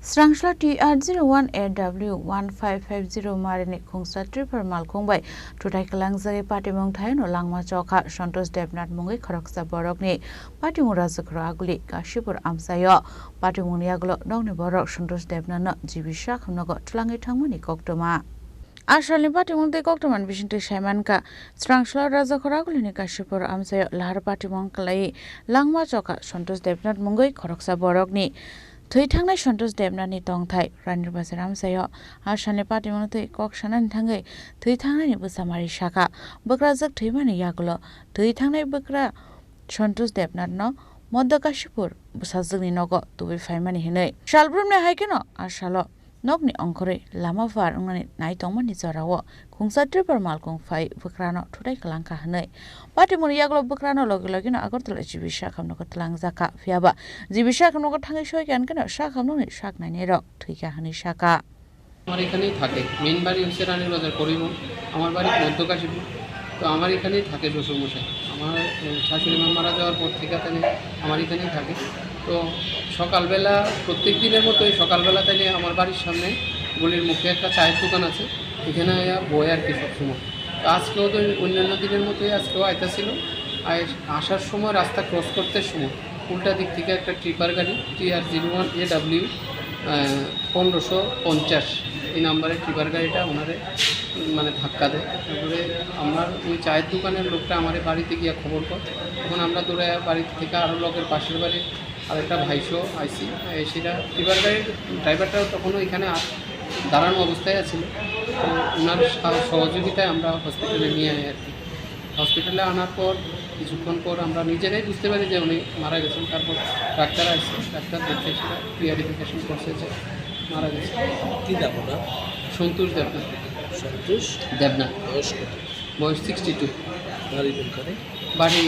Srangsla TR01AW1550 Marini Khungsra Tripper Malkungbai Tutai Kalangzari Party Mongthayano Langma Chokha Santosh Debnat Mungai Khoroksa Borokni Party Murazakra Aguli Kashipur Amsayo Party Muniaglo Dongni Borok Santosh Debnat Jibisha Khamnago Tulangi Thangmani Koktoma Ashalni Party Mungtai Koktoman Bishinti Shaimanka Srangsla Razakhoragulini Kashipur Amsayo Lahar Party Mongkalai Langma Chokha Santosh Debnat Mungai Khoroksa Borokni Tui Tangnai Santosh Debnatni Tongthai Ranir Basaram Sayo Ashalni Party Mungtai Kokshanan Tangai Tui Tangnai Busamari Shaka Bukrazak Tuimani Yagulo Tui Tangnai Bukra Santosh Debnat no Modda Kashipur Busazagni Nogo Tubi Faimani Hinai Shalbrumne Haikino Ashalo Nokni Onkore Lama Var Ungani Naitongmani Zorawo Khungsa Tripper Malkung Fai Bukrano Tudai Kalanka Hanai Party Muriaglo Bukrano Logilogino Agortala Jibisha Kamnoko Tlangzaka Fiaba Jibisha Kamnoko Tangi Shoykan Kano Shakamnoni Shak Nanero Tuika Hani Shaka আমার এখানেই থাকে main বাড়ি হচ্ছে রানীর বাজার পরিবহন আমার বাড়ি মধ্যকাশীপুর তো আমার এখানেই থাকে শ্বশুরমশাই আমার শাশুড়ি মা মারা যাওয়ার পর থেকে তাহলে আমার এখানেই থাকে তো সকালবেলা প্রত্যেক দিনের মতোই সকালবেলা তাহলে আমার বাড়ির সামনে গলির মুখে একটা চায়ের দোকান আছে এখানে বই আর কি সবসময় তো আজকেও তো অন্যান্য দিনের মতোই আজকেও আইতাছিল আসার সময় রাস্তা ক্রস করতে সময় উল্টা দিক থেকে একটা ট্রিপার গাড়ি TR01AW 1550 এই নাম্বারের ট্রিপার গাড়িটা ওনারে মানে ধাক্কা দেয় তারপরে আমার ওই চায়ের দোকানের লোকটা আমার বাড়িতে গিয়ে খবর কর তখন আমরা দৌড়ে বাড়ি থেকে আরও লোকের পাশের বাড়ির আরেকটা ভাইসো আইসি সেটা ট্রিপার গাড়ির ড্রাইভারটাও তখনও এখানে দাঁড়ানো অবস্থায় আছিল তো ওনার সহযোগিতায় আমরা হসপিটালে নিয়ে আই আর কি হসপিটালে আনার পর কিছুক্ষণ পর আমরা নিজেরাই বুঝতে পারি যে উনি মারা গেছেন তারপর ডাক্তার আসছে ডাক্তার দেখে সেটা ক্লিয়ারিফিকেশন করছে যে মারা গেছে কি নাম ওনার? সন্তোষ দেবনাথ সন্তোষ দেবনাথ বয়স 62 বাড়ি কোনখানে? বাড়ি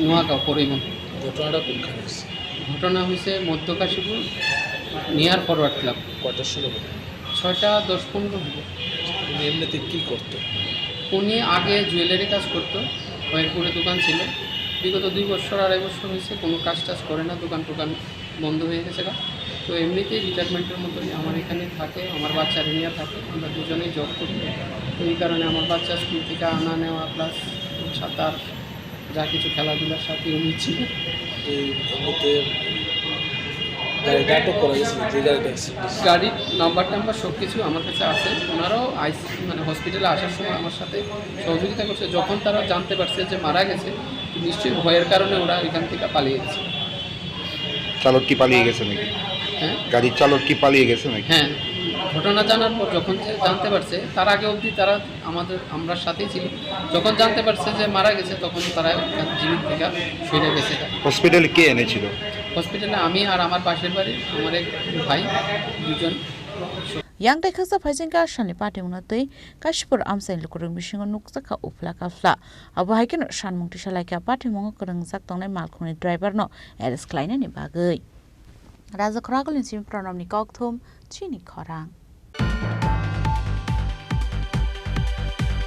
নোয়াগাঁও পরিবহন ঘটনাটা কোনখানে? ঘটনা হয়েছে মধ্যকাশীপুর নিয়ার ফরওয়ার্ড ক্লাব কটার সময়? 6:10-15 হবে। উনি এমনিতে কী করতো? উনি আগে জুয়েলারি কাজ করতো খয়েরপুরে দোকান ছিল বিগত 2 বছর 2.5 বছর হয়েছে কোনো কাজ টাজ করে না দোকান বন্ধ হয়ে গেছে তো এমনিতেই রিটায়ারমেন্টের মতোই আমার এখানে থাকে আমার বাচ্চা নিয়ে থাকে আমরা দুজনেই জব করি তো এই কারণে আমার বাচ্চা স্কুল থেকে আনা নেওয়া প্লাস সাঁতার যা কিছু খেলাধুলার সাথে উনি ছিল এমনিতে গাড়িটা আটক করা গেছিল যে গাড়িটা গাড়ির নাম্বার সব কিছু আমার কাছে আছে ওনারাও মানে হসপিটালে আসার সময় আমার সাথে সহযোগিতা করছে যখন তারা জানতে পারছে যে মারা গেছে নিশ্চয়ই ভয়ের কারণে ওরা এখান থেকে পালিয়ে গেছে চালক কি পালিয়ে গেছে নাকি? হ্যাঁ গাড়ির চালক কি পালিয়ে গেছে নাকি? হ্যাঁ ঘটনা জানার পর যখন জানতে পারছে তার আগে অবধি তারা আমরা সাথেই ছিল যখন জানতে পারছে যে মারা গেছে তখন তারা জীবিত থেকে সরে গেছে হসপিটালে কে এনেছিল? হসপিটালে আমি আর আমার পাশের বাড়ির আমার এক ভাই দুজন Yang dai khasa phajengka shani party unatei Kashipur Amsai lukurung bishingo nuksaka ufla kafla abo haiken shanmungti shalaika party mongo kurung jak tongnai malkhungni driver no Alice Klein ni bagai Raja Khoragulin sim pranamni kokthum chini khorang